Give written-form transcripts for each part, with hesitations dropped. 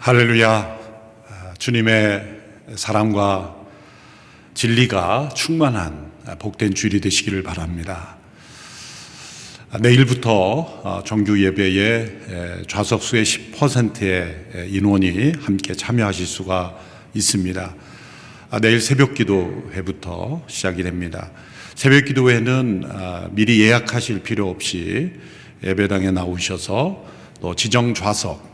할렐루야. 주님의 사랑과 진리가 충만한 복된 주일이 되시기를 바랍니다. 내일부터 정규 예배에 좌석수의 10%의 인원이 함께 참여하실 수가 있습니다. 내일 새벽 기도회부터 시작이 됩니다. 새벽 기도회는 미리 예약하실 필요 없이 예배당에 나오셔서 또 지정 좌석,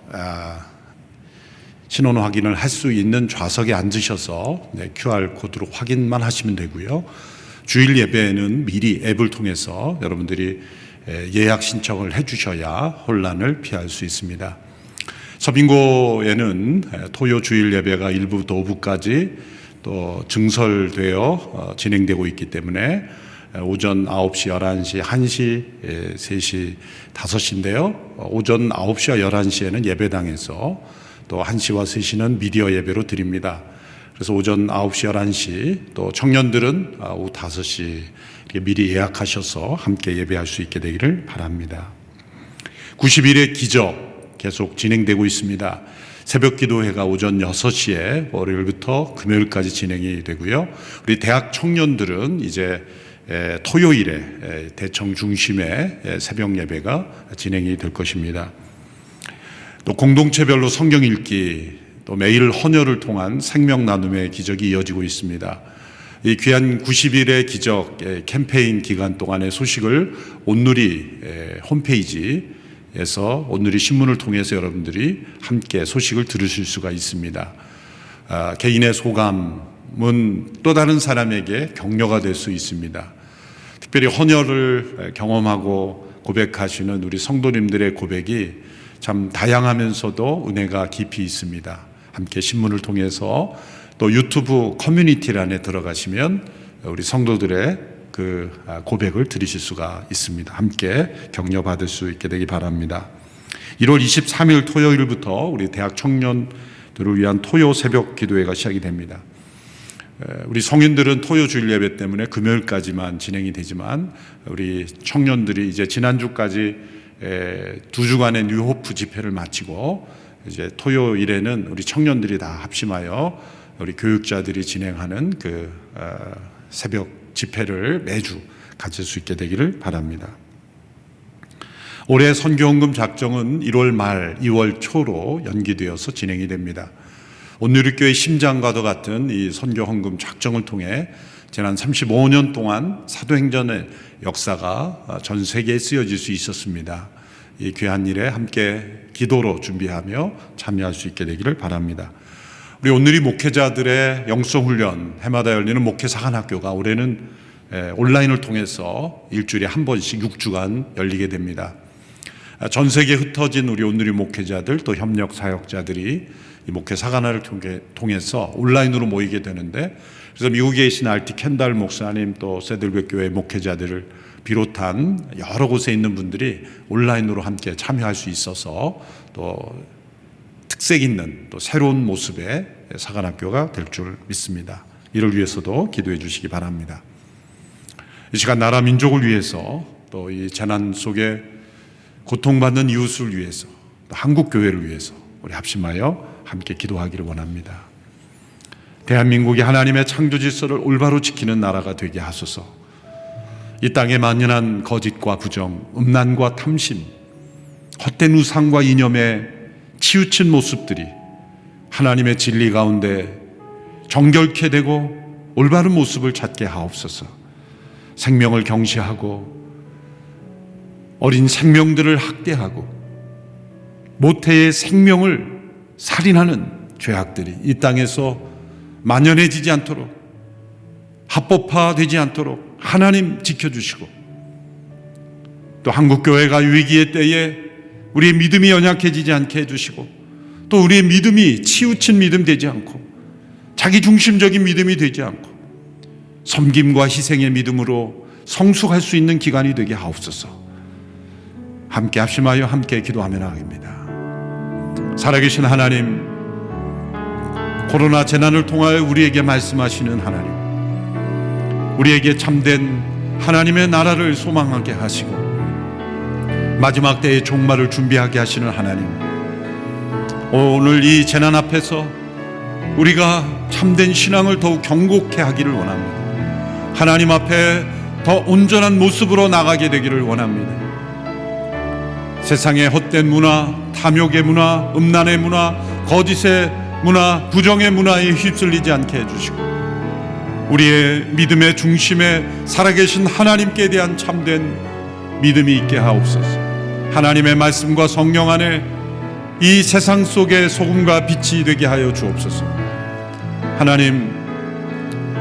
신원 확인을 할 수 있는 좌석에 앉으셔서 QR코드로 확인만 하시면 되고요. 주일 예배에는 미리 앱을 통해서 여러분들이 예약 신청을 해주셔야 혼란을 피할 수 있습니다. 서빙고에는 토요 주일 예배가 1부부터 5부까지 또 증설되어 진행되고 있기 때문에 오전 9시, 11시, 1시, 3시, 5시인데요. 오전 9시와 11시에는 예배당에서 또 1시와 3시는 미디어 예배로 드립니다. 그래서 오전 9시, 11시, 또 청년들은 오후 5시 미리 예약하셔서 함께 예배할 수 있게 되기를 바랍니다. 90일의 기적 계속 진행되고 있습니다. 새벽 기도회가 오전 6시에 월요일부터 금요일까지 진행이 되고요. 우리 대학 청년들은 이제 토요일에 대청 중심의 새벽 예배가 진행이 될 것입니다. 또 공동체별로 성경 읽기, 또 매일 헌혈을 통한 생명 나눔의 기적이 이어지고 있습니다. 이 귀한 90일의 기적 캠페인 기간 동안의 소식을 온누리 홈페이지에서 온누리 신문을 통해서 여러분들이 함께 소식을 들으실 수가 있습니다. 개인의 소감은 또 다른 사람에게 격려가 될 수 있습니다. 특별히 헌혈을 경험하고 고백하시는 우리 성도님들의 고백이 참 다양하면서도 은혜가 깊이 있습니다. 함께 신문을 통해서 또 유튜브 커뮤니티란에 들어가시면 우리 성도들의 그 고백을 들으실 수가 있습니다. 함께 격려받을 수 있게 되기 바랍니다. 1월 23일 토요일부터 우리 대학 청년들을 위한 토요 새벽 기도회가 시작이 됩니다. 우리 성인들은 토요 주일 예배 때문에 금요일까지만 진행이 되지만 우리 청년들이 이제 지난주까지 2주간의 뉴호프 집회를 마치고 이제 토요일에는 우리 청년들이 다 합심하여 우리 교육자들이 진행하는 그 새벽 집회를 매주 가질 수 있게 되기를 바랍니다. 올해 선교헌금 작정은 1월 말 2월 초로 연기되어서 진행이 됩니다. 온누리교회 심장과도 같은 이 선교헌금 작정을 통해 지난 35년 동안 사도행전의 역사가 전 세계에 쓰여질 수 있었습니다. 이 귀한 일에 함께 기도로 준비하며 참여할 수 있게 되기를 바랍니다. 우리 온누리 목회자들의 영성훈련, 해마다 열리는 목회사관학교가 올해는 온라인을 통해서 일주일에 한 번씩 6주간 열리게 됩니다. 전 세계에 흩어진 우리 온누리 목회자들 또 협력 사역자들이 이 목회사관학을 통해서 온라인으로 모이게 되는데, 그래서 미국에 계신 RT 켄달 목사님 또 세들백 교회 목회자들을 비롯한 여러 곳에 있는 분들이 온라인으로 함께 참여할 수 있어서 또 특색 있는 또 새로운 모습의 사관학교가 될 줄 믿습니다. 이를 위해서도 기도해 주시기 바랍니다. 이 시간 나라 민족을 위해서 또 이 재난 속에 고통받는 이웃을 위해서 또 한국 교회를 위해서 우리 합심하여 함께 기도하기를 원합니다. 대한민국이 하나님의 창조 질서를 올바로 지키는 나라가 되게 하소서. 이 땅에 만연한 거짓과 부정, 음란과 탐심, 헛된 우상과 이념에 치우친 모습들이 하나님의 진리 가운데 정결케 되고 올바른 모습을 찾게 하옵소서. 생명을 경시하고 어린 생명들을 학대하고 모태의 생명을 살인하는 죄악들이 이 땅에서 만연해지지 않도록, 합법화되지 않도록 하나님 지켜주시고, 또 한국교회가 위기의 때에 우리의 믿음이 연약해지지 않게 해주시고, 또 우리의 믿음이 치우친 믿음 되지 않고 자기중심적인 믿음이 되지 않고 섬김과 희생의 믿음으로 성숙할 수 있는 기간이 되게 하옵소서. 함께 합심하여 함께 기도하며 나아갑니다. 살아계신 하나님, 코로나 재난을 통하여 우리에게 말씀하시는 하나님, 우리에게 참된 하나님의 나라를 소망하게 하시고 마지막 때의 종말을 준비하게 하시는 하나님, 오늘 이 재난 앞에서 우리가 참된 신앙을 더욱 경고케 하기를 원합니다. 하나님 앞에 더 온전한 모습으로 나가게 되기를 원합니다. 세상의 헛된 문화, 탐욕의 문화, 음란의 문화, 거짓의 문화, 부정의 문화에 휩쓸리지 않게 해주시고 우리의 믿음의 중심에 살아계신 하나님께 대한 참된 믿음이 있게 하옵소서. 하나님의 말씀과 성령 안에 이 세상 속에 소금과 빛이 되게 하여 주옵소서. 하나님,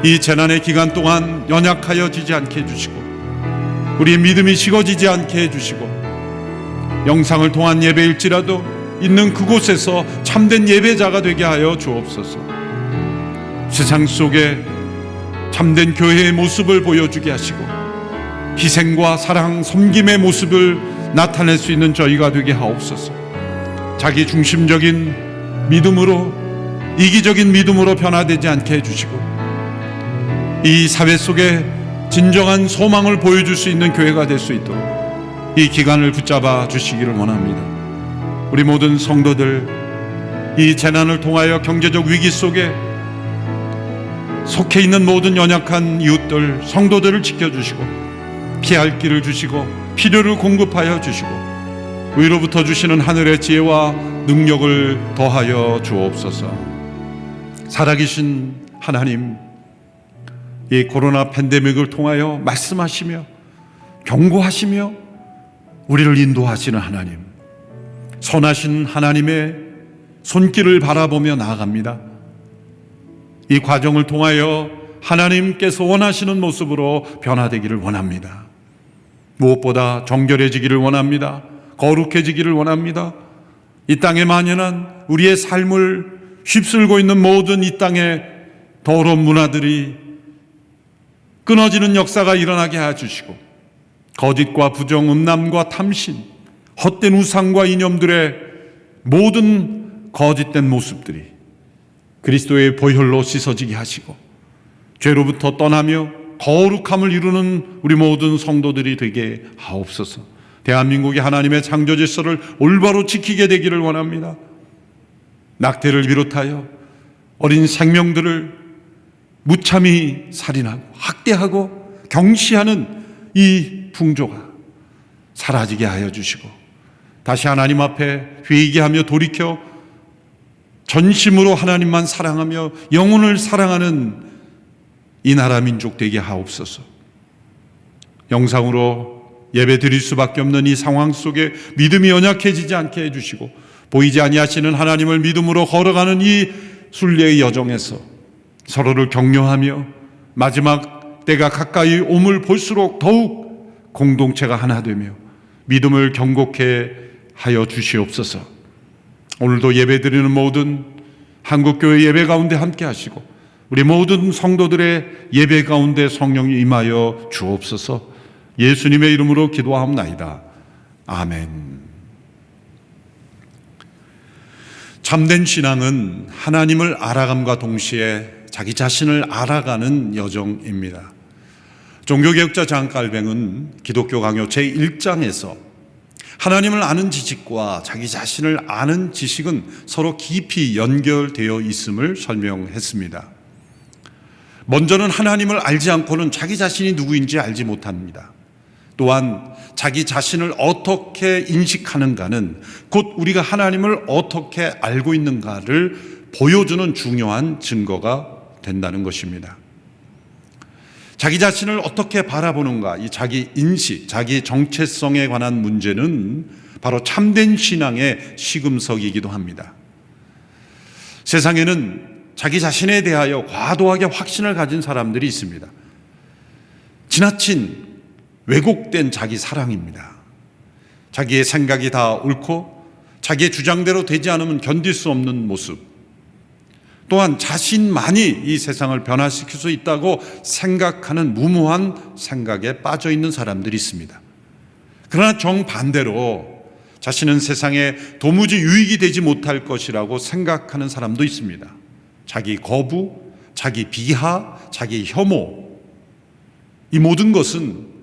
이 재난의 기간 동안 연약하여지지 않게 해주시고 우리의 믿음이 식어지지 않게 해주시고 영상을 통한 예배일지라도 있는 그곳에서 참된 예배자가 되게 하여 주옵소서. 세상 속에 참된 교회의 모습을 보여주게 하시고 희생과 사랑, 섬김의 모습을 나타낼 수 있는 저희가 되게 하옵소서. 자기 중심적인 믿음으로, 이기적인 믿음으로 변화되지 않게 해주시고 이 사회 속에 진정한 소망을 보여줄 수 있는 교회가 될 수 있도록 이 기간을 붙잡아 주시기를 원합니다. 우리 모든 성도들, 이 재난을 통하여 경제적 위기 속에 속해 있는 모든 연약한 이웃들, 성도들을 지켜주시고 피할 길을 주시고 필요를 공급하여 주시고 위로부터 주시는 하늘의 지혜와 능력을 더하여 주옵소서. 살아계신 하나님, 이 코로나 팬데믹을 통하여 말씀하시며 경고하시며 우리를 인도하시는 하나님, 선하신 하나님의 손길을 바라보며 나아갑니다. 이 과정을 통하여 하나님께서 원하시는 모습으로 변화되기를 원합니다. 무엇보다 정결해지기를 원합니다. 거룩해지기를 원합니다. 이 땅에 만연한 우리의 삶을 휩쓸고 있는 모든 이 땅의 더러운 문화들이 끊어지는 역사가 일어나게 해주시고 거짓과 부정, 음란과 탐심, 헛된 우상과 이념들의 모든 거짓된 모습들이 그리스도의 보혈로 씻어지게 하시고 죄로부터 떠나며 거룩함을 이루는 우리 모든 성도들이 되게 하옵소서. 대한민국이 하나님의 창조 질서를 올바로 지키게 되기를 원합니다. 낙태를 비롯하여 어린 생명들을 무참히 살인하고 학대하고 경시하는 이 풍조가 사라지게 하여 주시고 다시 하나님 앞에 회개하며 돌이켜 전심으로 하나님만 사랑하며 영혼을 사랑하는 이 나라 민족 되게 하옵소서. 영상으로 예배 드릴 수밖에 없는 이 상황 속에 믿음이 연약해지지 않게 해주시고 보이지 아니하시는 하나님을 믿음으로 걸어가는 이 순례의 여정에서 서로를 격려하며 마지막 때가 가까이 옴을 볼수록 더욱 공동체가 하나 되며 믿음을 경고케 하여 주시옵소서. 오늘도 예배 드리는 모든 한국교회 예배 가운데 함께 하시고 우리 모든 성도들의 예배 가운데 성령이 임하여 주옵소서. 예수님의 이름으로 기도하옵나이다. 아멘. 참된 신앙은 하나님을 알아감과 동시에 자기 자신을 알아가는 여정입니다. 종교개혁자 잔 칼뱅은 기독교 강요 제1장에서 하나님을 아는 지식과 자기 자신을 아는 지식은 서로 깊이 연결되어 있음을 설명했습니다. 먼저는 하나님을 알지 않고는 자기 자신이 누구인지 알지 못합니다. 또한 자기 자신을 어떻게 인식하는가는 곧 우리가 하나님을 어떻게 알고 있는가를 보여주는 중요한 증거가 된다는 것입니다. 자기 자신을 어떻게 바라보는가, 이 자기 인식, 자기 정체성에 관한 문제는 바로 참된 신앙의 시금석이기도 합니다. 세상에는 자기 자신에 대하여 과도하게 확신을 가진 사람들이 있습니다. 지나친 왜곡된 자기 사랑입니다. 자기의 생각이 다 옳고 자기의 주장대로 되지 않으면 견딜 수 없는 모습, 또한 자신만이 이 세상을 변화시킬 수 있다고 생각하는 무모한 생각에 빠져 있는 사람들이 있습니다. 그러나 정반대로 자신은 세상에 도무지 유익이 되지 못할 것이라고 생각하는 사람도 있습니다. 자기 거부, 자기 비하, 자기 혐오, 이 모든 것은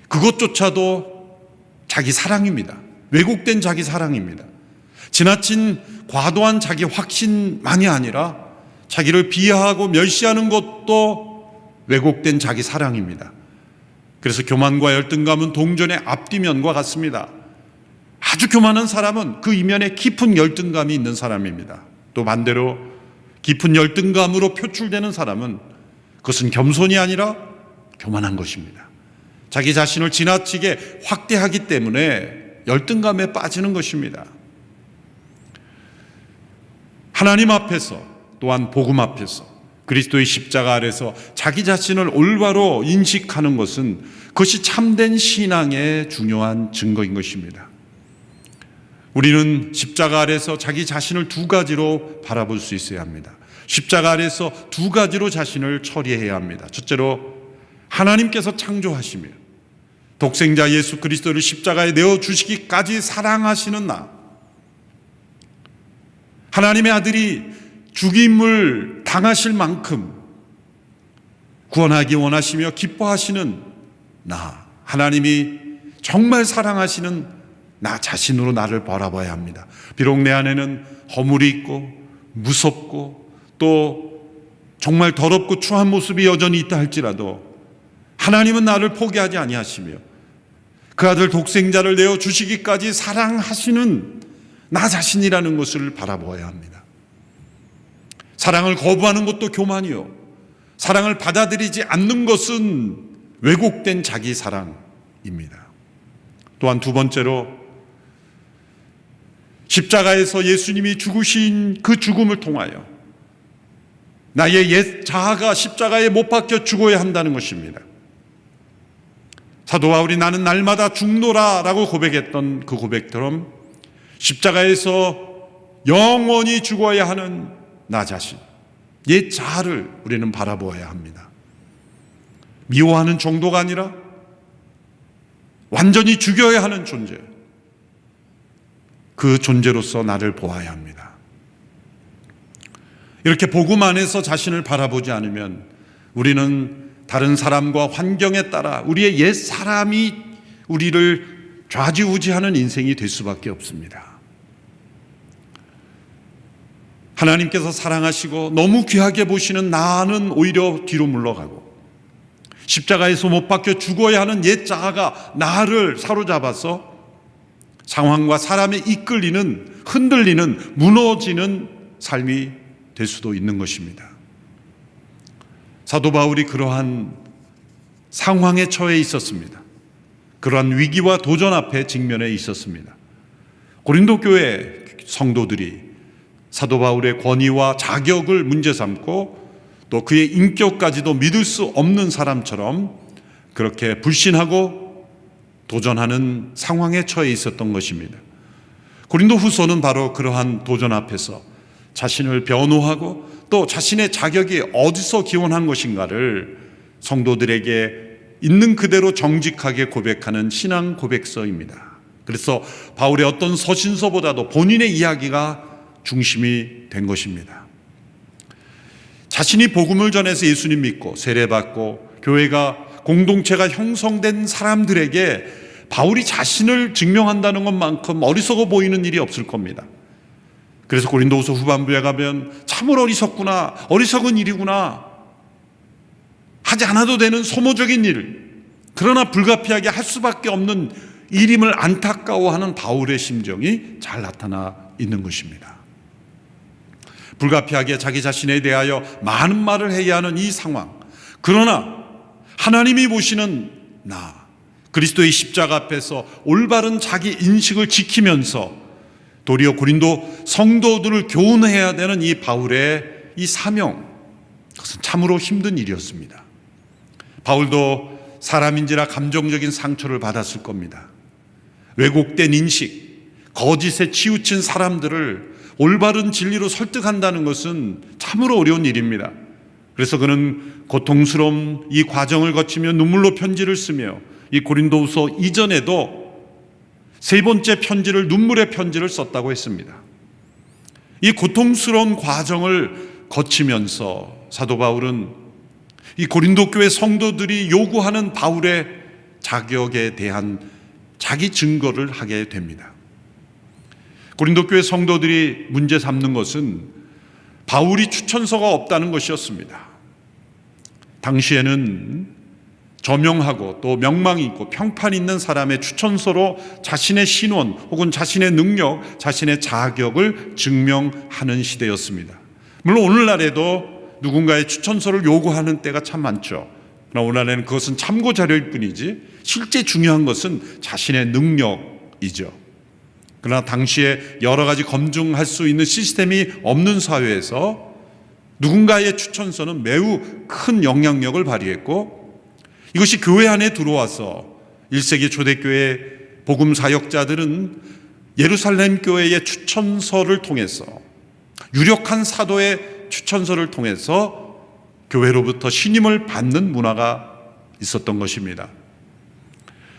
그것조차도 자기 사랑입니다. 왜곡된 자기 사랑입니다. 지나친 과도한 자기 확신만이 아니라 자기를 비하하고 멸시하는 것도 왜곡된 자기 사랑입니다. 그래서 교만과 열등감은 동전의 앞뒤면과 같습니다. 아주 교만한 사람은 그 이면에 깊은 열등감이 있는 사람입니다. 또 반대로 깊은 열등감으로 표출되는 사람은 그것은 겸손이 아니라 교만한 것입니다. 자기 자신을 지나치게 확대하기 때문에 열등감에 빠지는 것입니다. 하나님 앞에서 또한 복음 앞에서 그리스도의 십자가 아래서 자기 자신을 올바로 인식하는 것은 그것이 참된 신앙의 중요한 증거인 것입니다. 우리는 십자가 아래서 자기 자신을 두 가지로 바라볼 수 있어야 합니다. 십자가 아래서 두 가지로 자신을 처리해야 합니다. 첫째로 하나님께서 창조하시며 독생자 예수 그리스도를 십자가에 내어주시기까지 사랑하시는 나, 하나님의 아들이 죽임을 당하실 만큼 구원하기 원하시며 기뻐하시는 나, 하나님이 정말 사랑하시는 나 자신으로 나를 바라봐야 합니다. 비록 내 안에는 허물이 있고 무섭고 또 정말 더럽고 추한 모습이 여전히 있다 할지라도 하나님은 나를 포기하지 아니하시며 그 아들 독생자를 내어주시기까지 사랑하시는 나 자신이라는 것을 바라보아야 합니다. 사랑을 거부하는 것도 교만이요, 사랑을 받아들이지 않는 것은 왜곡된 자기 사랑입니다. 또한 두 번째로 십자가에서 예수님이 죽으신 그 죽음을 통하여 나의 옛 자아가 십자가에 못 박혀 죽어야 한다는 것입니다. 사도 바울이 나는 날마다 죽노라 라고 고백했던 그 고백처럼 십자가에서 영원히 죽어야 하는 나 자신, 옛 자아를 우리는 바라보아야 합니다. 미워하는 정도가 아니라 완전히 죽여야 하는 존재, 그 존재로서 나를 보아야 합니다. 이렇게 복음 안에서 자신을 바라보지 않으면 우리는 다른 사람과 환경에 따라 우리의 옛 사람이 우리를 좌지우지하는 인생이 될 수밖에 없습니다. 하나님께서 사랑하시고 너무 귀하게 보시는 나는 오히려 뒤로 물러가고 십자가에서 못 박혀 죽어야 하는 옛 자아가 나를 사로잡아서 상황과 사람에 이끌리는, 흔들리는, 무너지는 삶이 될 수도 있는 것입니다. 사도 바울이 그러한 상황에 처해 있었습니다. 그러한 위기와 도전 앞에 직면해 있었습니다. 고린도 교회 성도들이 사도 바울의 권위와 자격을 문제 삼고 또 그의 인격까지도 믿을 수 없는 사람처럼 그렇게 불신하고 도전하는 상황에 처해 있었던 것입니다. 고린도 후서는 바로 그러한 도전 앞에서 자신을 변호하고 또 자신의 자격이 어디서 기원한 것인가를 성도들에게 있는 그대로 정직하게 고백하는 신앙 고백서입니다. 그래서 바울의 어떤 서신서보다도 본인의 이야기가 중심이 된 것입니다. 자신이 복음을 전해서 예수님 믿고 세례받고 교회가 공동체가 형성된 사람들에게 바울이 자신을 증명한다는 것만큼 어리석어 보이는 일이 없을 겁니다. 그래서 고린도후서 후반부에 가면 참으로 어리석구나, 어리석은 일이구나, 하지 않아도 되는 소모적인 일, 그러나 불가피하게 할 수밖에 없는 일임을 안타까워하는 바울의 심정이 잘 나타나 있는 것입니다. 불가피하게 자기 자신에 대하여 많은 말을 해야 하는 이 상황, 그러나 하나님이 보시는 나, 그리스도의 십자가 앞에서 올바른 자기 인식을 지키면서 도리어 고린도 성도들을 교훈해야 되는 이 바울의 이 사명, 그것은 참으로 힘든 일이었습니다. 바울도 사람인지라 감정적인 상처를 받았을 겁니다. 왜곡된 인식, 거짓에 치우친 사람들을 올바른 진리로 설득한다는 것은 참으로 어려운 일입니다. 그래서 그는 고통스러운 이 과정을 거치며 눈물로 편지를 쓰며 이 고린도후서 이전에도 세 번째 편지를, 눈물의 편지를 썼다고 했습니다. 이 고통스러운 과정을 거치면서 사도 바울은 이 고린도 교회 성도들이 요구하는 바울의 자격에 대한 자기 증거를 하게 됩니다. 고린도 교회 성도들이 문제 삼는 것은 바울이 추천서가 없다는 것이었습니다. 당시에는 저명하고 또 명망이 있고 평판 있는 사람의 추천서로 자신의 신원 혹은 자신의 능력, 자신의 자격을 증명하는 시대였습니다. 물론 오늘날에도 누군가의 추천서를 요구하는 때가 참 많죠. 그러나 오늘날에는 그것은 참고 자료일 뿐이지 실제 중요한 것은 자신의 능력이죠. 그러나 당시에 여러 가지 검증할 수 있는 시스템이 없는 사회에서 누군가의 추천서는 매우 큰 영향력을 발휘했고, 이것이 교회 안에 들어와서 1세기 초대교회 복음 사역자들은 예루살렘 교회의 추천서를 통해서, 유력한 사도의 추천서를 통해서 교회로부터 신임을 받는 문화가 있었던 것입니다.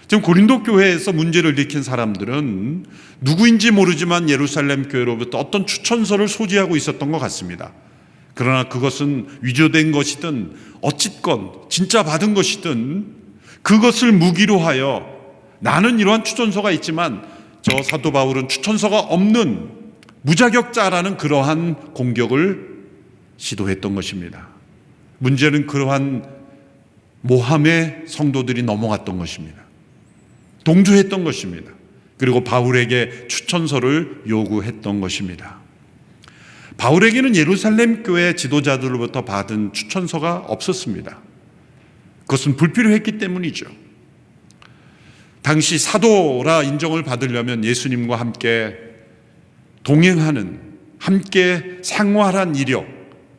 지금 고린도 교회에서 문제를 일으킨 사람들은 누구인지 모르지만 예루살렘 교회로부터 어떤 추천서를 소지하고 있었던 것 같습니다. 그러나 그것은 위조된 것이든 어쨌건 진짜 받은 것이든 그것을 무기로 하여 나는 이러한 추천서가 있지만 저 사도 바울은 추천서가 없는 무자격자라는 그러한 공격을 시도했던 것입니다. 문제는 그러한 모함의 성도들이 넘어갔던 것입니다. 동조했던 것입니다. 그리고 바울에게 추천서를 요구했던 것입니다. 바울에게는 예루살렘 교회 지도자들로부터 받은 추천서가 없었습니다. 그것은 불필요했기 때문이죠. 당시 사도라 인정을 받으려면 예수님과 함께 동행하는, 함께 생활한 이력,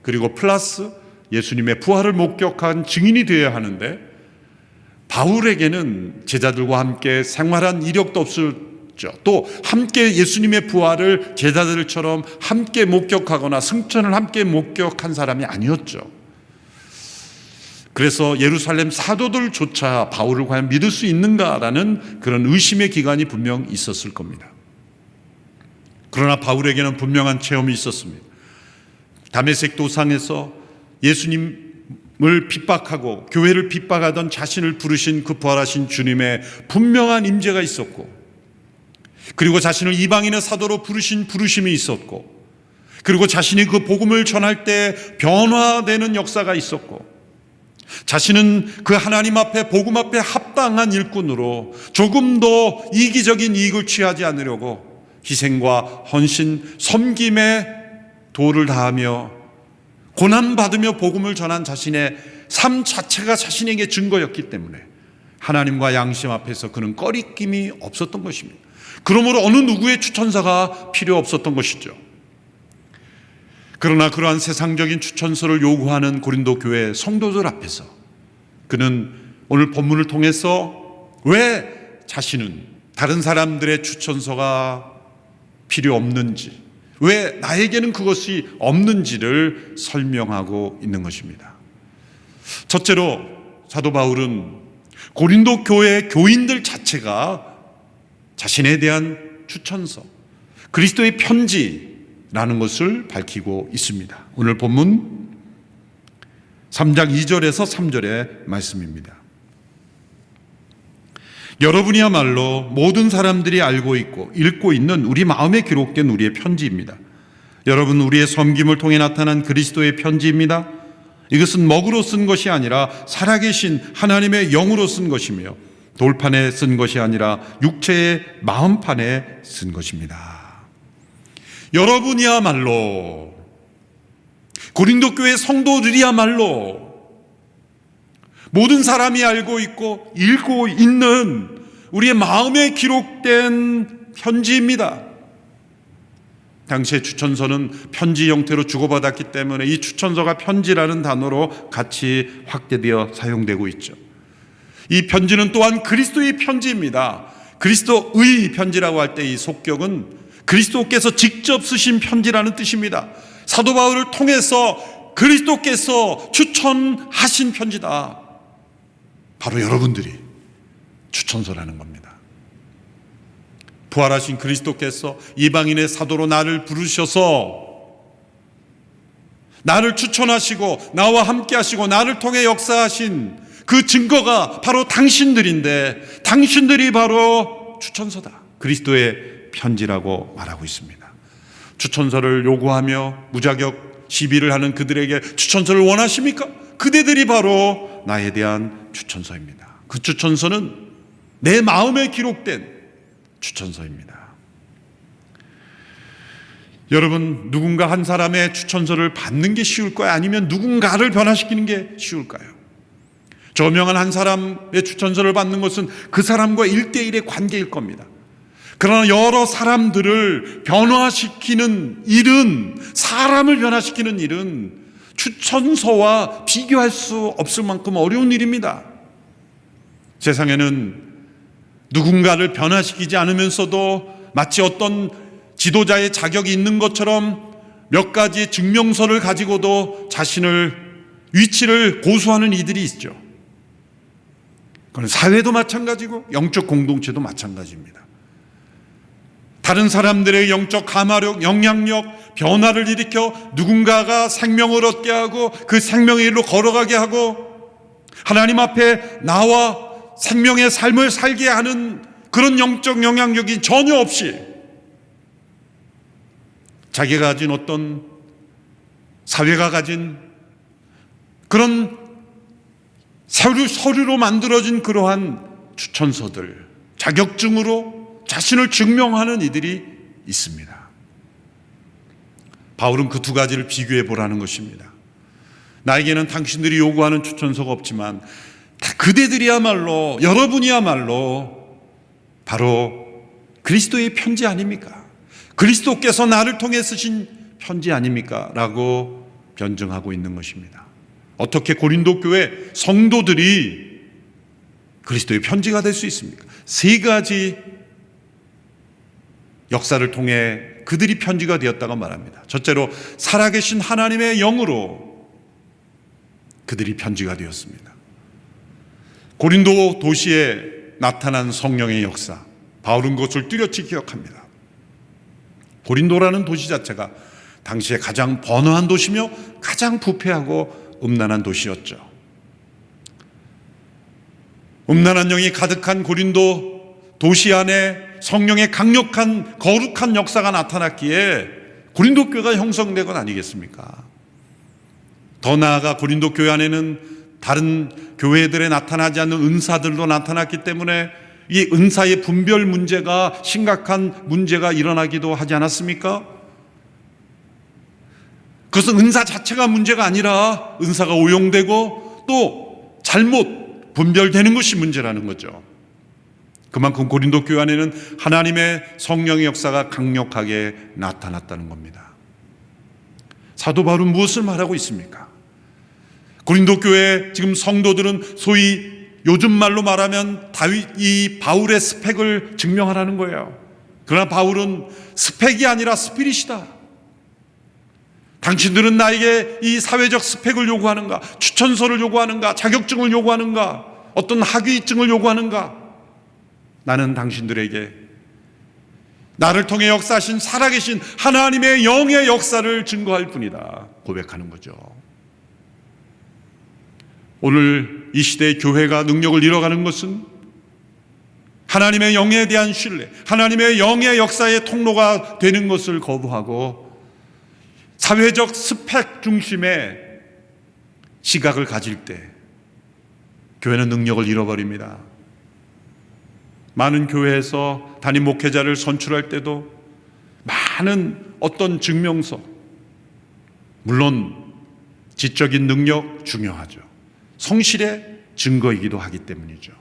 그리고 플러스 예수님의 부활을 목격한 증인이 되어야 하는데, 바울에게는 제자들과 함께 생활한 이력도 없었죠. 또 함께 예수님의 부활을 제자들처럼 함께 목격하거나 승천을 함께 목격한 사람이 아니었죠. 그래서 예루살렘 사도들조차 바울을 과연 믿을 수 있는가라는 그런 의심의 기간이 분명 있었을 겁니다. 그러나 바울에게는 분명한 체험이 있었습니다. 다메섹 도상에서 예수님을 핍박하고 교회를 핍박하던 자신을 부르신 그 부활하신 주님의 분명한 임재가 있었고, 그리고 자신을 이방인의 사도로 부르신 부르심이 있었고, 그리고 자신이 그 복음을 전할 때 변화되는 역사가 있었고, 자신은 그 하나님 앞에 복음 앞에 합당한 일꾼으로 조금 더 이기적인 이익을 취하지 않으려고 희생과 헌신, 섬김의 도를 다하며 고난받으며 복음을 전한 자신의 삶 자체가 자신에게 증거였기 때문에 하나님과 양심 앞에서 그는 꺼리낌이 없었던 것입니다. 그러므로 어느 누구의 추천서가 필요 없었던 것이죠. 그러나 그러한 세상적인 추천서를 요구하는 고린도 교회 성도들 앞에서 그는 오늘 본문을 통해서 왜 자신은 다른 사람들의 추천서가 필요 없는지, 왜 나에게는 그것이 없는지를 설명하고 있는 것입니다. 첫째로 사도 바울은 고린도 교회 교인들 자체가 자신에 대한 추천서, 그리스도의 편지라는 것을 밝히고 있습니다. 오늘 본문 3장 2절에서 3절의 말씀입니다. 여러분이야말로 모든 사람들이 알고 있고 읽고 있는 우리 마음에 기록된 우리의 편지입니다. 여러분, 우리의 섬김을 통해 나타난 그리스도의 편지입니다. 이것은 먹으로 쓴 것이 아니라 살아계신 하나님의 영으로 쓴 것이며 돌판에 쓴 것이 아니라 육체의 마음판에 쓴 것입니다. 여러분이야말로, 고린도 교회 성도들이야말로 모든 사람이 알고 있고 읽고 있는 우리의 마음에 기록된 편지입니다. 당시의 추천서는 편지 형태로 주고받았기 때문에 이 추천서가 편지라는 단어로 같이 확대되어 사용되고 있죠. 이 편지는 또한 그리스도의 편지입니다. 그리스도의 편지라고 할 때 이 속격은 그리스도께서 직접 쓰신 편지라는 뜻입니다. 사도 바울을 통해서 그리스도께서 추천하신 편지다. 바로 여러분들이 추천서라는 겁니다. 부활하신 그리스도께서 이방인의 사도로 나를 부르셔서 나를 추천하시고 나와 함께 하시고 나를 통해 역사하신 그 증거가 바로 당신들인데, 당신들이 바로 추천서다. 그리스도의 편지라고 말하고 있습니다. 추천서를 요구하며 무자격 시비를 하는 그들에게 추천서를 원하십니까? 그대들이 바로 나에 대한 추천서입니다. 그 추천서는 내 마음에 기록된 추천서입니다. 여러분, 누군가 한 사람의 추천서를 받는 게 쉬울까요? 아니면 누군가를 변화시키는 게 쉬울까요? 저명한 한 사람의 추천서를 받는 것은 그 사람과 1대1의 관계일 겁니다. 그러나 여러 사람들을 변화시키는 일은, 사람을 변화시키는 일은 추천서와 비교할 수 없을 만큼 어려운 일입니다. 세상에는 누군가를 변화시키지 않으면서도 마치 어떤 지도자의 자격이 있는 것처럼 몇 가지 증명서를 가지고도 자신을 위치를 고수하는 이들이 있죠. 그건 사회도 마찬가지고 영적 공동체도 마찬가지입니다. 다른 사람들의 영적 감화력, 영향력, 변화를 일으켜 누군가가 생명을 얻게 하고 그 생명의 일로 걸어가게 하고 하나님 앞에 나와 생명의 삶을 살게 하는 그런 영적 영향력이 전혀 없이 자기가 가진 어떤 사회가 가진 그런 서류로 만들어진 그러한 추천서들, 자격증으로 자신을 증명하는 이들이 있습니다. 바울은 그 두 가지를 비교해 보라는 것입니다. 나에게는 당신들이 요구하는 추천서가 없지만 그대들이야말로, 여러분이야말로 바로 그리스도의 편지 아닙니까? 그리스도께서 나를 통해 쓰신 편지 아닙니까? 라고 변증하고 있는 것입니다. 어떻게 고린도 교회 성도들이 그리스도의 편지가 될 수 있습니까? 세 가지 역사를 통해 그들이 편지가 되었다고 말합니다. 첫째로 살아계신 하나님의 영으로 그들이 편지가 되었습니다. 고린도 도시에 나타난 성령의 역사, 바울은 그것을 뚜렷이 기억합니다. 고린도라는 도시 자체가 당시에 가장 번화한 도시며 가장 부패하고 음란한 도시였죠. 음란한 영이 가득한 고린도 도시 안에 성령의 강력한 거룩한 역사가 나타났기에 고린도 교회가 형성된 건 아니겠습니까? 더 나아가 고린도 교회 안에는 다른 교회들에 나타나지 않는 은사들도 나타났기 때문에 이 은사의 분별 문제가 심각한 문제가 일어나기도 하지 않았습니까? 그것은 은사 자체가 문제가 아니라 은사가 오용되고 또 잘못 분별되는 것이 문제라는 거죠. 그만큼 고린도 교회 안에는 하나님의 성령의 역사가 강력하게 나타났다는 겁니다. 사도 바울은 무엇을 말하고 있습니까? 고린도 교회 지금 성도들은 소위 요즘 말로 말하면 이 바울의 스펙을 증명하라는 거예요. 그러나 바울은 스펙이 아니라 스피릿이다. 당신들은 나에게 이 사회적 스펙을 요구하는가? 추천서를 요구하는가? 자격증을 요구하는가? 어떤 학위증을 요구하는가? 나는 당신들에게 나를 통해 역사하신 살아계신 하나님의 영의 역사를 증거할 뿐이다 고백하는 거죠. 오늘 이 시대의 교회가 능력을 잃어가는 것은 하나님의 영에 대한 신뢰, 하나님의 영의 역사의 통로가 되는 것을 거부하고 사회적 스펙 중심의 시각을 가질 때 교회는 능력을 잃어버립니다. 많은 교회에서 담임 목회자를 선출할 때도 많은 어떤 증명서, 물론 지적인 능력 중요하죠. 성실의 증거이기도 하기 때문이죠.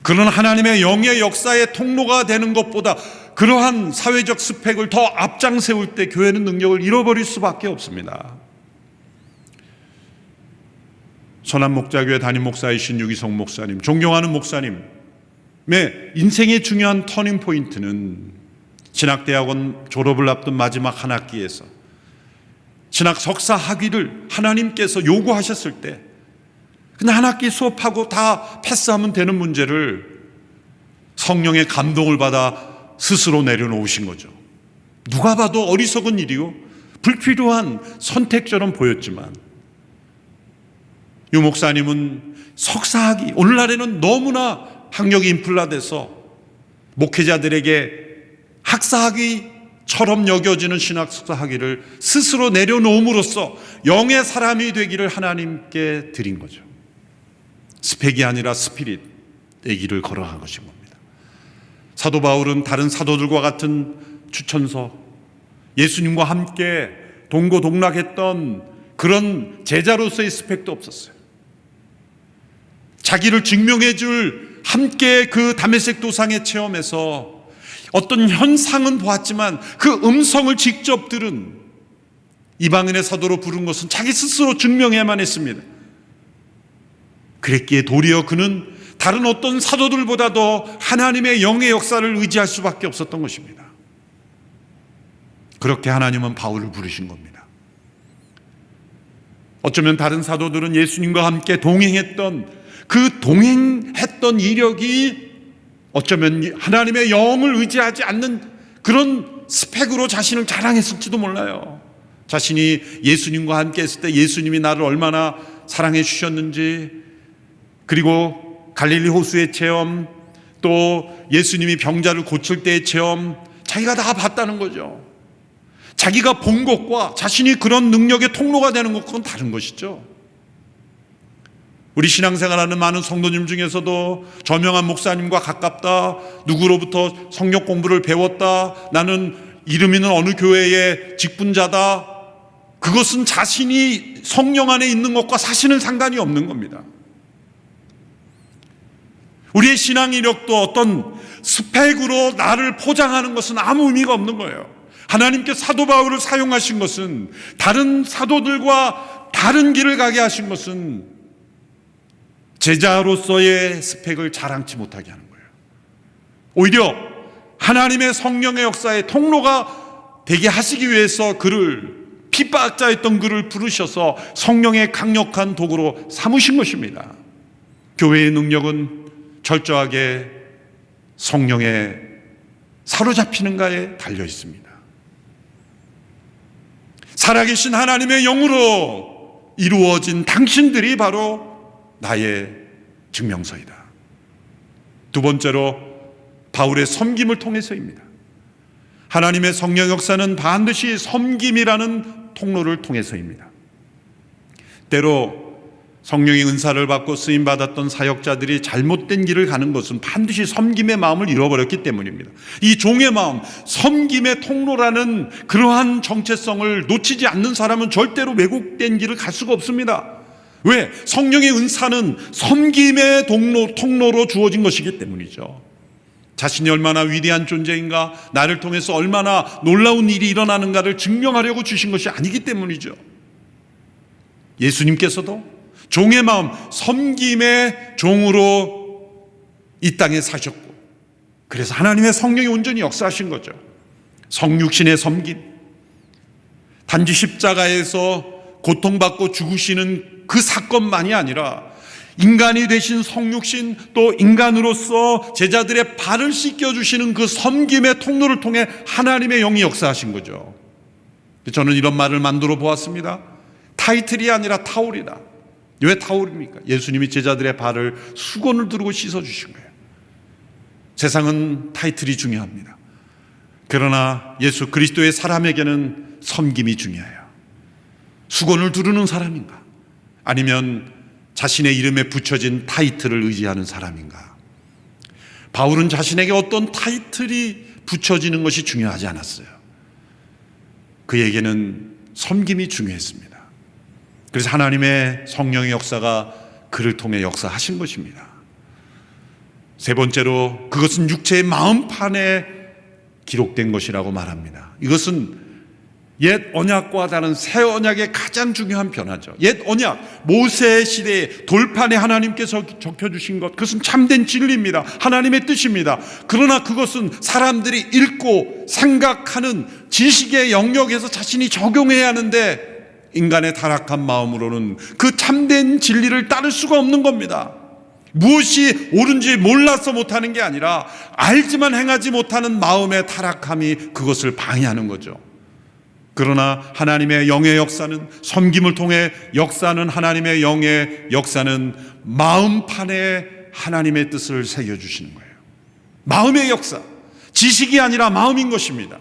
그런 하나님의 영의 역사의 통로가 되는 것보다 그러한 사회적 스펙을 더 앞장 세울 때 교회는 능력을 잃어버릴 수밖에 없습니다. 선한목자교회 담임 목사이신 유기성 목사님, 존경하는 목사님의 인생의 중요한 터닝 포인트는 신학대학원 졸업을 앞둔 마지막 한 학기에서 신학 석사 학위를 하나님께서 요구하셨을 때 그냥 한 학기 수업하고 다 패스하면 되는 문제를 성령의 감동을 받아 스스로 내려놓으신 거죠. 누가 봐도 어리석은 일이요 불필요한 선택처럼 보였지만 유 목사님은 석사학위, 오늘날에는 너무나 학력이 인플라돼서 목회자들에게 학사학위처럼 여겨지는 신학사학위를 스스로 내려놓음으로써 영의 사람이 되기를 하나님께 드린 거죠. 스펙이 아니라 스피릿의 길을 걸어간 것인 겁니다. 사도 바울은 다른 사도들과 같은 추천서, 예수님과 함께 동고동락했던 그런 제자로서의 스펙도 없었어요. 자기를 증명해 줄 함께 그 다메섹 도상의 체험에서 어떤 현상은 보았지만 그 음성을 직접 들은 이방인의 사도로 부른 것은 자기 스스로 증명해야만 했습니다. 그랬기에 도리어 그는 다른 어떤 사도들보다도 하나님의 영의 역사를 의지할 수밖에 없었던 것입니다. 그렇게 하나님은 바울을 부르신 겁니다. 어쩌면 다른 사도들은 예수님과 함께 동행했던 그 동행했던 이력이 어쩌면 하나님의 영을 의지하지 않는 그런 스펙으로 자신을 자랑했을지도 몰라요. 자신이 예수님과 함께 했을 때 예수님이 나를 얼마나 사랑해 주셨는지, 그리고 갈릴리 호수의 체험, 또 예수님이 병자를 고칠 때의 체험, 자기가 다 봤다는 거죠. 자기가 본 것과 자신이 그런 능력의 통로가 되는 것과는 다른 것이죠. 우리 신앙생활하는 많은 성도님 중에서도 저명한 목사님과 가깝다, 누구로부터 성경 공부를 배웠다, 나는 이름 있는 어느 교회의 직분자다, 그것은 자신이 성령 안에 있는 것과 사실은 상관이 없는 겁니다. 우리의 신앙 이력도 어떤 스펙으로 나를 포장하는 것은 아무 의미가 없는 거예요. 하나님께 사도 바울을 사용하신 것은, 다른 사도들과 다른 길을 가게 하신 것은 제자로서의 스펙을 자랑치 못하게 하는 거예요. 오히려 하나님의 성령의 역사의 통로가 되게 하시기 위해서 그를, 핍박자였던 그를 부르셔서 성령의 강력한 도구로 삼으신 것입니다. 교회의 능력은 철저하게 성령에 사로잡히는가에 달려 있습니다. 살아계신 하나님의 영으로 이루어진 당신들이 바로 나의 증명서이다. 두 번째로 바울의 섬김을 통해서입니다. 하나님의 성령 역사는 반드시 섬김이라는 통로를 통해서입니다. 때로 성령의 은사를 받고 쓰임받았던 사역자들이 잘못된 길을 가는 것은 반드시 섬김의 마음을 잃어버렸기 때문입니다. 이 종의 마음, 섬김의 통로라는 그러한 정체성을 놓치지 않는 사람은 절대로 왜곡된 길을 갈 수가 없습니다. 왜? 성령의 은사는 섬김의 통로로 주어진 것이기 때문이죠. 자신이 얼마나 위대한 존재인가, 나를 통해서 얼마나 놀라운 일이 일어나는가를 증명하려고 주신 것이 아니기 때문이죠. 예수님께서도 종의 마음, 섬김의 종으로 이 땅에 사셨고, 그래서 하나님의 성령이 온전히 역사하신 거죠. 성육신의 섬김, 단지 십자가에서 고통받고 죽으시는 그 사건만이 아니라 인간이 되신 성육신, 또 인간으로서 제자들의 발을 씻겨주시는 그 섬김의 통로를 통해 하나님의 영이 역사하신 거죠. 저는 이런 말을 만들어 보았습니다. 타이틀이 아니라 타올이다. 왜 타올입니까? 예수님이 제자들의 발을 수건을 두르고 씻어주신 거예요. 세상은 타이틀이 중요합니다. 그러나 예수 그리스도의 사람에게는 섬김이 중요해요. 수건을 두르는 사람인가? 아니면 자신의 이름에 붙여진 타이틀을 의지하는 사람인가? 바울은 자신에게 어떤 타이틀이 붙여지는 것이 중요하지 않았어요. 그에게는 섬김이 중요했습니다. 그래서 하나님의 성령의 역사가 그를 통해 역사하신 것입니다. 세 번째로 그것은 육체의 마음판에 기록된 것이라고 말합니다. 이것은 옛 언약과 다른 새 언약의 가장 중요한 변화죠. 옛 언약, 모세 시대에 돌판에 하나님께서 적혀주신 것, 그것은 참된 진리입니다. 하나님의 뜻입니다. 그러나 그것은 사람들이 읽고 생각하는 지식의 영역에서 자신이 적용해야 하는데, 인간의 타락한 마음으로는 그 참된 진리를 따를 수가 없는 겁니다. 무엇이 옳은지 몰라서 못하는 게 아니라 알지만 행하지 못하는 마음의 타락함이 그것을 방해하는 거죠. 그러나 하나님의 영의 역사는, 섬김을 통해 역사는, 하나님의 영의 역사는 마음판에 하나님의 뜻을 새겨주시는 거예요. 마음의 역사, 지식이 아니라 마음인 것입니다.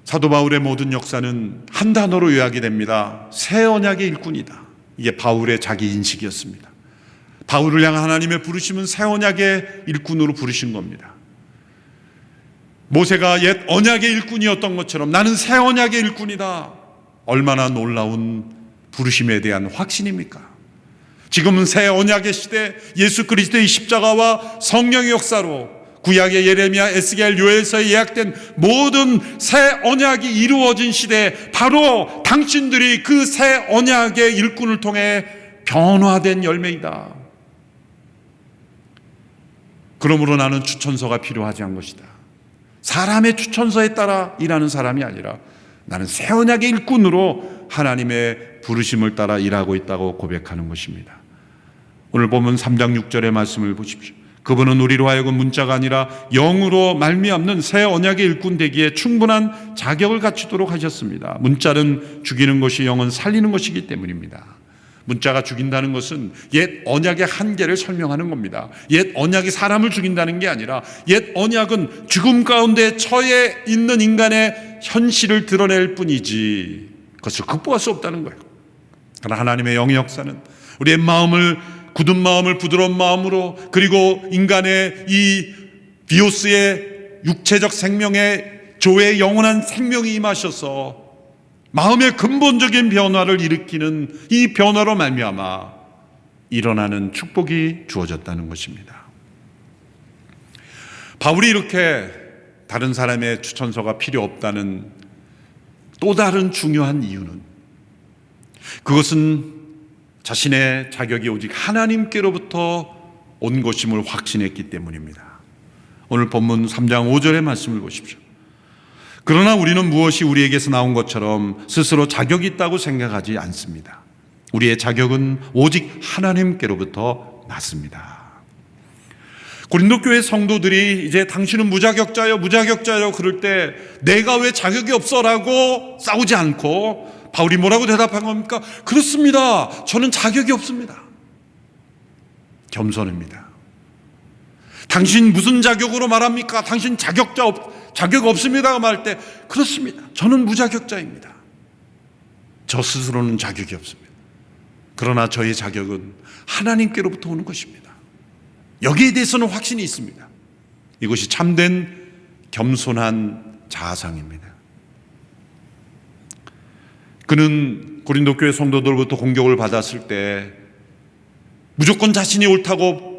사도 바울의 모든 역사는 한 단어로 요약이 됩니다. 새 언약의 일꾼이다. 이게 바울의 자기 인식이었습니다. 바울을 향한 하나님의 부르심은 새 언약의 일꾼으로 부르신 겁니다. 모세가 옛 언약의 일꾼이었던 것처럼 나는 새 언약의 일꾼이다. 얼마나 놀라운 부르심에 대한 확신입니까? 지금은 새 언약의 시대, 예수 그리스도의 십자가와 성령의 역사로 구약의 예레미야, 에스겔, 요엘서에 예약된 모든 새 언약이 이루어진 시대에 바로 당신들이 그 새 언약의 일꾼을 통해 변화된 열매이다. 그러므로 나는 추천서가 필요하지 않은 것이다. 사람의 추천서에 따라 일하는 사람이 아니라 나는 새 언약의 일꾼으로 하나님의 부르심을 따라 일하고 있다고 고백하는 것입니다. 오늘 보면 3장 6절의 말씀을 보십시오. 그분은 우리로 하여금 문자가 아니라 영으로 말미암는 새 언약의 일꾼 되기에 충분한 자격을 갖추도록 하셨습니다. 문자는 죽이는 것이 영은 살리는 것이기 때문입니다. 문자가 죽인다는 것은 옛 언약의 한계를 설명하는 겁니다. 옛 언약이 사람을 죽인다는 게 아니라 옛 언약은 죽음 가운데 처해 있는 인간의 현실을 드러낼 뿐이지 그것을 극복할 수 없다는 거예요. 그러나 하나님의 영의 역사는 우리의 마음을, 굳은 마음을 부드러운 마음으로, 그리고 인간의 이 비오스의 육체적 생명의 조의 영원한 생명이 임하셔서 마음의 근본적인 변화를 일으키는 이 변화로 말미암아 일어나는 축복이 주어졌다는 것입니다. 바울이 이렇게 다른 사람의 추천서가 필요 없다는 또 다른 중요한 이유는, 그것은 자신의 자격이 오직 하나님께로부터 온 것임을 확신했기 때문입니다. 오늘 본문 3장 5절의 말씀을 보십시오. 그러나 우리는 무엇이 우리에게서 나온 것처럼 스스로 자격이 있다고 생각하지 않습니다. 우리의 자격은 오직 하나님께로부터 났습니다. 고린도 교회 성도들이 이제 당신은 무자격자요, 무자격자요 그럴 때 내가 왜 자격이 없어라고 싸우지 않고 바울이 뭐라고 대답한 겁니까? 그렇습니다. 저는 자격이 없습니다. 겸손입니다. 당신 무슨 자격으로 말합니까? 당신 자격 없습니다 말할 때 그렇습니다. 저는 무자격자입니다. 저 스스로는 자격이 없습니다. 그러나 저의 자격은 하나님께로부터 오는 것입니다. 여기에 대해서는 확신이 있습니다. 이것이 참된 겸손한 자아상입니다. 그는 고린도 교회 성도들로부터 공격을 받았을 때 무조건 자신이 옳다고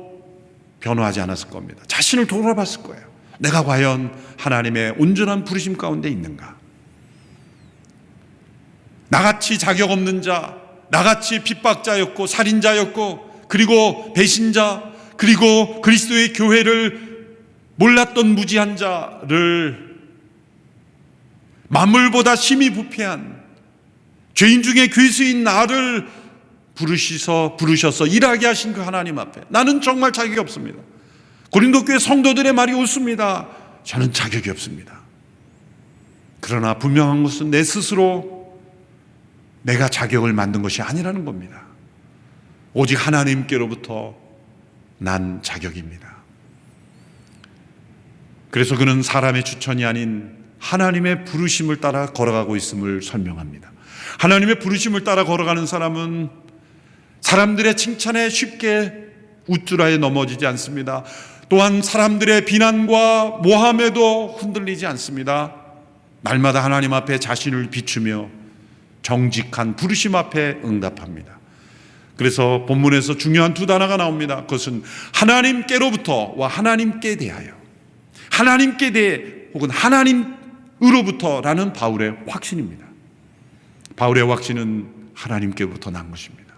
변호하지 않았을 겁니다. 자신을 돌아봤을 거예요. 내가 과연 하나님의 온전한 부르심 가운데 있는가? 나같이 자격 없는 자, 나같이 핍박자였고 살인자였고 그리고 배신자, 그리고 그리스도의 교회를 몰랐던 무지한 자를 만물보다 심히 부패한 죄인 중에 괴수인 나를 부르셔서 일하게 하신 그 하나님 앞에 나는 정말 자격이 없습니다. 고린도 교회 성도들의 말이 옳습니다. 저는 자격이 없습니다. 그러나 분명한 것은 내 스스로 내가 자격을 만든 것이 아니라는 겁니다. 오직 하나님께로부터 난 자격입니다. 그래서 그는 사람의 추천이 아닌 하나님의 부르심을 따라 걸어가고 있음을 설명합니다. 하나님의 부르심을 따라 걸어가는 사람은 사람들의 칭찬에 쉽게 우쭐하여 넘어지지 않습니다. 또한 사람들의 비난과 모함에도 흔들리지 않습니다. 날마다 하나님 앞에 자신을 비추며 정직한 부르심 앞에 응답합니다. 그래서 본문에서 중요한 두 단어가 나옵니다. 그것은 하나님께로부터와 하나님께 대하여, 하나님께 대해 혹은 하나님으로부터라는 바울의 확신입니다. 바울의 확신은 하나님께로부터 난 것입니다.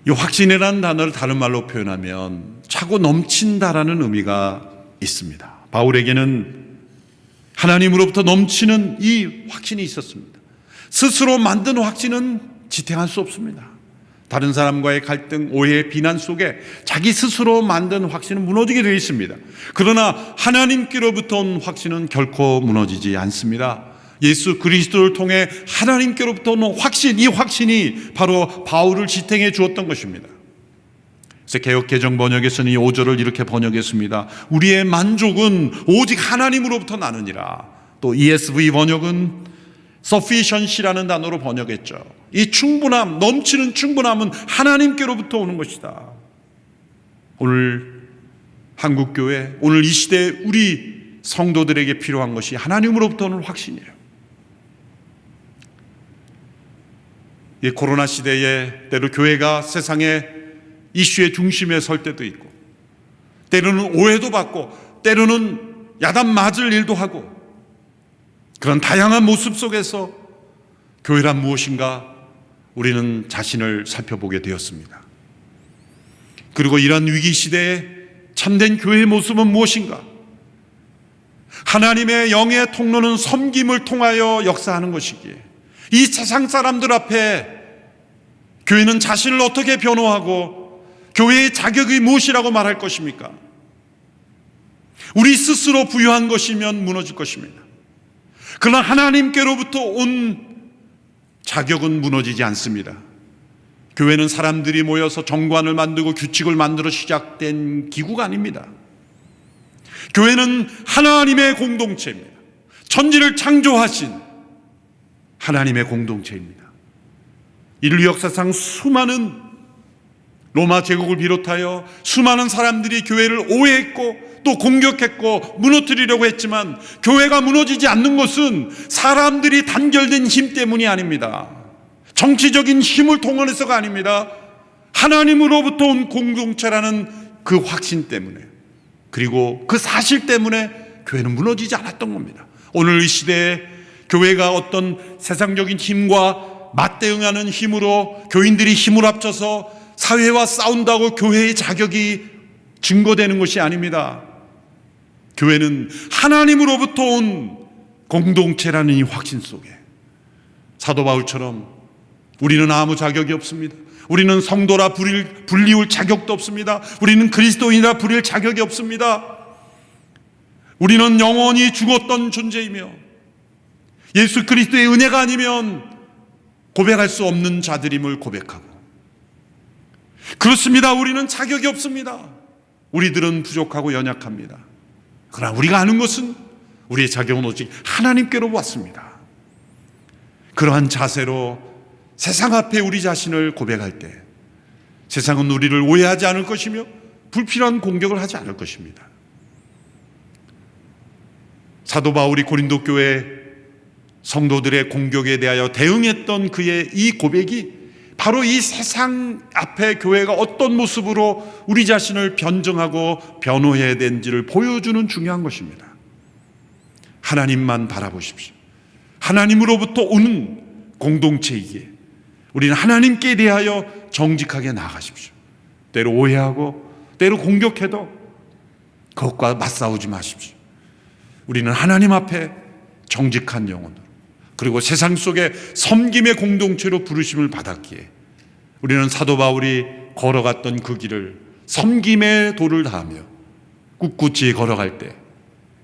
이 확신이라는 단어를 다른 말로 표현하면 차고 넘친다라는 의미가 있습니다. 바울에게는 하나님으로부터 넘치는 이 확신이 있었습니다. 스스로 만든 확신은 지탱할 수 없습니다. 다른 사람과의 갈등, 오해, 비난 속에 자기 스스로 만든 확신은 무너지게 되어 있습니다. 그러나 하나님께로부터 온 확신은 결코 무너지지 않습니다. 예수 그리스도를 통해 하나님께로부터 오는 확신, 이 확신이 바로 바울을 지탱해 주었던 것입니다. 개역 개정 번역에서는 이 5절을 이렇게 번역했습니다. 우리의 만족은 오직 하나님으로부터 나느니라. 또 ESV 번역은 sufficiency라는 단어로 번역했죠. 이 충분함, 넘치는 충분함은 하나님께로부터 오는 것이다. 오늘 한국교회, 오늘 이 시대에 우리 성도들에게 필요한 것이 하나님으로부터 오는 확신이에요. 이 코로나 시대에 때로 교회가 세상의 이슈의 중심에 설 때도 있고, 때로는 오해도 받고, 때로는 야단 맞을 일도 하고, 그런 다양한 모습 속에서 교회란 무엇인가 우리는 자신을 살펴보게 되었습니다. 그리고 이런 위기 시대에 참된 교회의 모습은 무엇인가? 하나님의 영의 통로는 섬김을 통하여 역사하는 것이기에 이 세상 사람들 앞에 교회는 자신을 어떻게 변호하고 교회의 자격이 무엇이라고 말할 것입니까? 우리 스스로 부유한 것이면 무너질 것입니다. 그러나 하나님께로부터 온 자격은 무너지지 않습니다. 교회는 사람들이 모여서 정관을 만들고 규칙을 만들어 시작된 기구가 아닙니다. 교회는 하나님의 공동체입니다. 천지를 창조하신 하나님의 공동체입니다. 인류 역사상 수많은 로마 제국을 비롯하여 수많은 사람들이 교회를 오해했고 또 공격했고 무너뜨리려고 했지만 교회가 무너지지 않는 것은 사람들이 단결된 힘 때문이 아닙니다. 정치적인 힘을 동원해서가 아닙니다. 하나님으로부터 온 공동체라는 그 확신 때문에, 그리고 그 사실 때문에 교회는 무너지지 않았던 겁니다. 오늘 이 시대에 교회가 어떤 세상적인 힘과 맞대응하는 힘으로 교인들이 힘을 합쳐서 사회와 싸운다고 교회의 자격이 증거되는 것이 아닙니다. 교회는 하나님으로부터 온 공동체라는 이 확신 속에 사도 바울처럼 우리는 아무 자격이 없습니다. 우리는 성도라 불리울 자격도 없습니다. 우리는 그리스도인이라 부릴 자격이 없습니다. 우리는 영원히 죽었던 존재이며 예수 그리스도의 은혜가 아니면 고백할 수 없는 자들임을 고백하고, 그렇습니다. 우리는 자격이 없습니다. 우리들은 부족하고 연약합니다. 그러나 우리가 아는 것은 우리의 자격은 오직 하나님께로 왔습니다. 그러한 자세로 세상 앞에 우리 자신을 고백할 때 세상은 우리를 오해하지 않을 것이며 불필요한 공격을 하지 않을 것입니다. 사도 바울이 고린도 교회 성도들의 공격에 대하여 대응했던 그의 이 고백이 바로 이 세상 앞에 교회가 어떤 모습으로 우리 자신을 변정하고 변호해야 되는지를 보여주는 중요한 것입니다. 하나님만 바라보십시오. 하나님으로부터 오는 공동체이기에 우리는 하나님께 대하여 정직하게 나아가십시오. 때로 오해하고 때로 공격해도 그것과 맞싸우지 마십시오. 우리는 하나님 앞에 정직한 영혼으로, 그리고 세상 속에 섬김의 공동체로 부르심을 받았기에 우리는 사도 바울이 걸어갔던 그 길을 섬김의 도를 다하며 꿋꿋이 걸어갈 때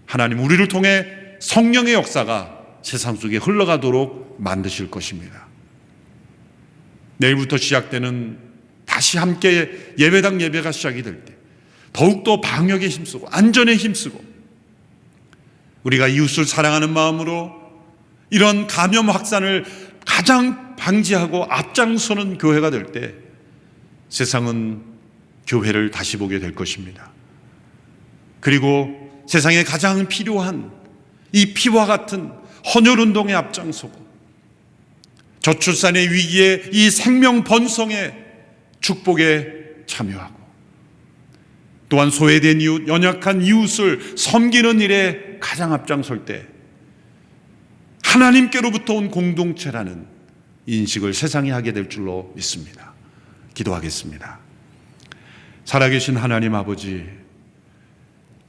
하나님 우리를 통해 성령의 역사가 세상 속에 흘러가도록 만드실 것입니다. 내일부터 시작되는 다시 함께 예배당 예배가 시작이 될 때 더욱더 방역에 힘쓰고 안전에 힘쓰고 우리가 이웃을 사랑하는 마음으로 이런 감염 확산을 가장 방지하고 앞장서는 교회가 될 때 세상은 교회를 다시 보게 될 것입니다. 그리고 세상에 가장 필요한 이 피와 같은 헌혈운동에 앞장서고 저출산의 위기에 이 생명 번성의 축복에 참여하고 또한 소외된 이웃, 연약한 이웃을 섬기는 일에 가장 앞장설 때 하나님께로부터 온 공동체라는 인식을 세상이 하게 될 줄로 믿습니다. 기도하겠습니다. 살아계신 하나님 아버지,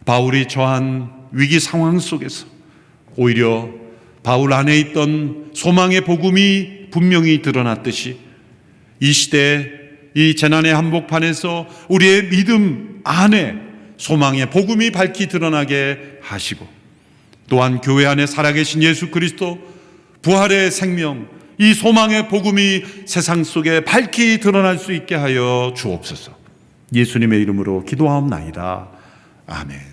바울이 처한 위기 상황 속에서 오히려 바울 안에 있던 소망의 복음이 분명히 드러났듯이 이 시대 이 재난의 한복판에서 우리의 믿음 안에 소망의 복음이 밝히 드러나게 하시고 또한 교회 안에 살아계신 예수 그리스도 부활의 생명, 이 소망의 복음이 세상 속에 밝히 드러날 수 있게 하여 주옵소서. 예수님의 이름으로 기도하옵나이다. 아멘.